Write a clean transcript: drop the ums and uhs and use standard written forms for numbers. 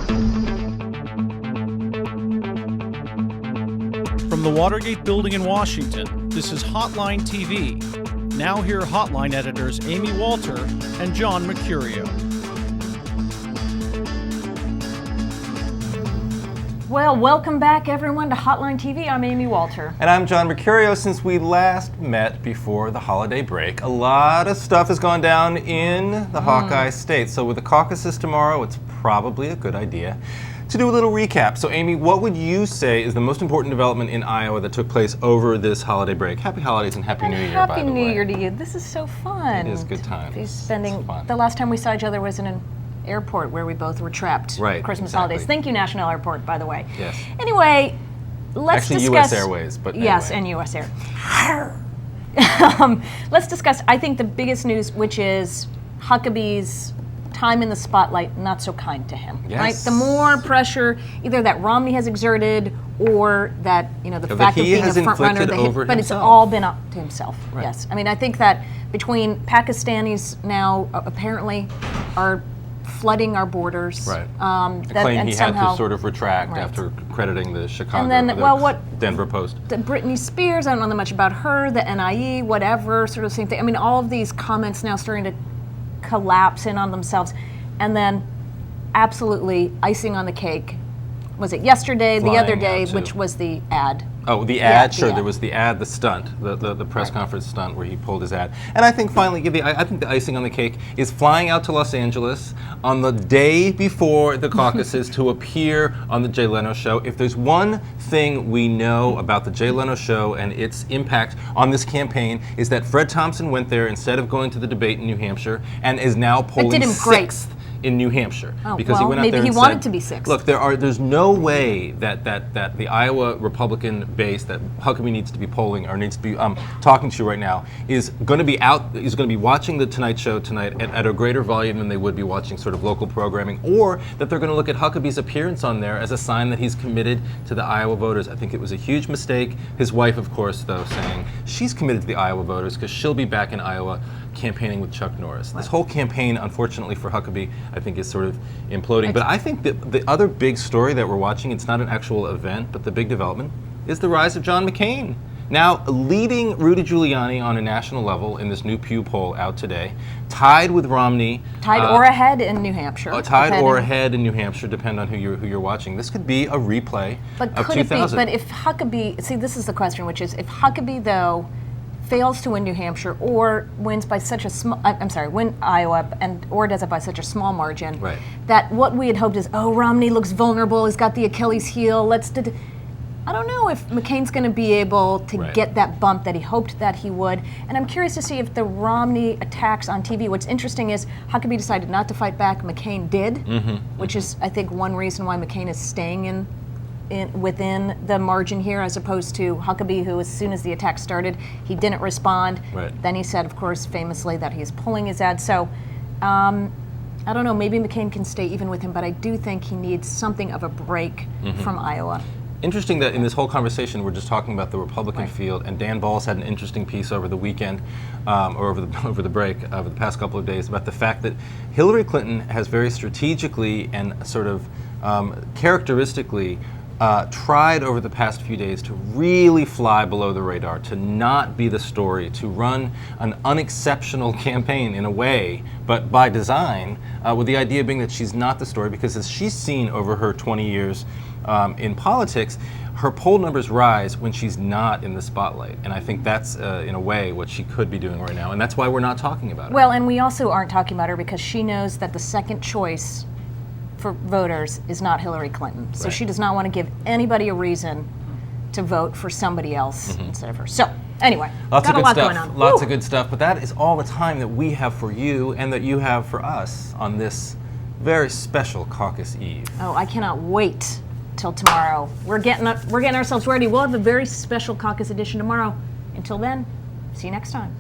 From the Watergate building in Washington, this is Hotline TV. Now here are Hotline editors Amy Walter and John Mercurio. Well, welcome back everyone to Hotline TV. I'm Amy Walter. And I'm John Mercurio. Since we last met before the holiday break, a lot of stuff has gone down in the Hawkeye State. So with the caucuses tomorrow, it's probably a good idea to do a little recap. So Amy, what would you say is the most important development in Iowa that took place over this holiday break? Happy holidays and Happy New Year, by the way. Happy New Year to you. This is so fun. It is good times. Spending the last time we saw each other was in an airport where we both were trapped. Right, Christmas exactly. holidays. Thank you, National Airport, by the way. Yes. Anyway, let's Actually, discuss... U.S. Airways, but anyway. Yes, and U.S. Air. Let's discuss, I think, the biggest news, which is Huckabee's time in the spotlight not so kind to him. Yes. Right? The more pressure either that Romney has exerted or that, you know, the fact of being a front runner, but it's all been up to himself. Right. Yes. I mean, I think that between Pakistanis now apparently are flooding our borders. Right. A claim he had to sort of retract after crediting the Chicago, and then, Denver Post. The Britney Spears, I don't know that much about her, the NIE, whatever, sort of same thing. I mean, all of these comments now starting to collapse in on themselves. And then absolutely icing on the cake. Was it yesterday, the other day, which was the ad? Oh, the ad, sure. There was the ad, the stunt, the press conference stunt where he pulled his ad. And I think finally, I think the icing on the cake is flying out to Los Angeles on the day before the caucuses to appear on the Jay Leno show. If there's one thing we know about the Jay Leno show and its impact on this campaign is that Fred Thompson went there instead of going to the debate in New Hampshire and is now polling sixth in New Hampshire, because he went out there and maybe he wanted to be sixth. Look, there's no way that the Iowa Republican base that Huckabee needs to be polling or needs to be talking to right now is going to be watching the Tonight Show tonight at a greater volume than they would be watching sort of local programming, or that they're going to look at Huckabee's appearance on there as a sign that he's committed to the Iowa voters. I think it was a huge mistake. His wife, of course, though, saying she's committed to the Iowa voters because she'll be back in Iowa campaigning with Chuck Norris. This whole campaign, unfortunately for Huckabee, I think is sort of imploding. But I think that the other big story that we're watching, it's not an actual event, but the big development, is the rise of John McCain. Now leading Rudy Giuliani on a national level in this new Pew poll out today, tied with Romney. Tied or ahead in New Hampshire. Tied or ahead in New Hampshire, depend on who you're watching. This could be a replay of 2000. But if Huckabee, see, this is the question, which is if Huckabee, though, fails to win New Hampshire or wins by such a small, win Iowa or does it by such a small margin, that what we had hoped is, oh, Romney looks vulnerable, he's got the Achilles heel, I don't know if McCain's going to be able to get that bump that he hoped that he would. And I'm curious to see if the Romney attacks on TV, what's interesting is Huckabee decided not to fight back, McCain did, which is, I think, one reason why McCain is staying within the margin here, as opposed to Huckabee, who as soon as the attack started, he didn't respond. Then he said, of course, famously that he's pulling his ad. So I don't know, maybe McCain can stay even with him, but I do think he needs something of a break from Iowa. Interesting that in this whole conversation we're just talking about the Republican field, and Dan Balls had an interesting piece over the weekend, or over the break, over the past couple of days, about the fact that Hillary Clinton has very strategically and sort of characteristically tried over the past few days to really fly below the radar, to not be the story, to run an unexceptional campaign in a way, but by design, with the idea being that she's not the story, because as she's seen over her 20 years in politics, her poll numbers rise when she's not in the spotlight. And I think that's, in a way, what she could be doing right now. And that's why we're not talking about her. Well, and we also aren't talking about her because she knows that the second choice for voters is not Hillary Clinton. So she does not want to give anybody a reason to vote for somebody else instead of her. So anyway, lots of good stuff. Going on. Lots of good stuff. But that is all the time that we have for you and that you have for us on this very special caucus eve. Oh, I cannot wait till tomorrow. We're getting ourselves ready. We'll have a very special caucus edition tomorrow. Until then, see you next time.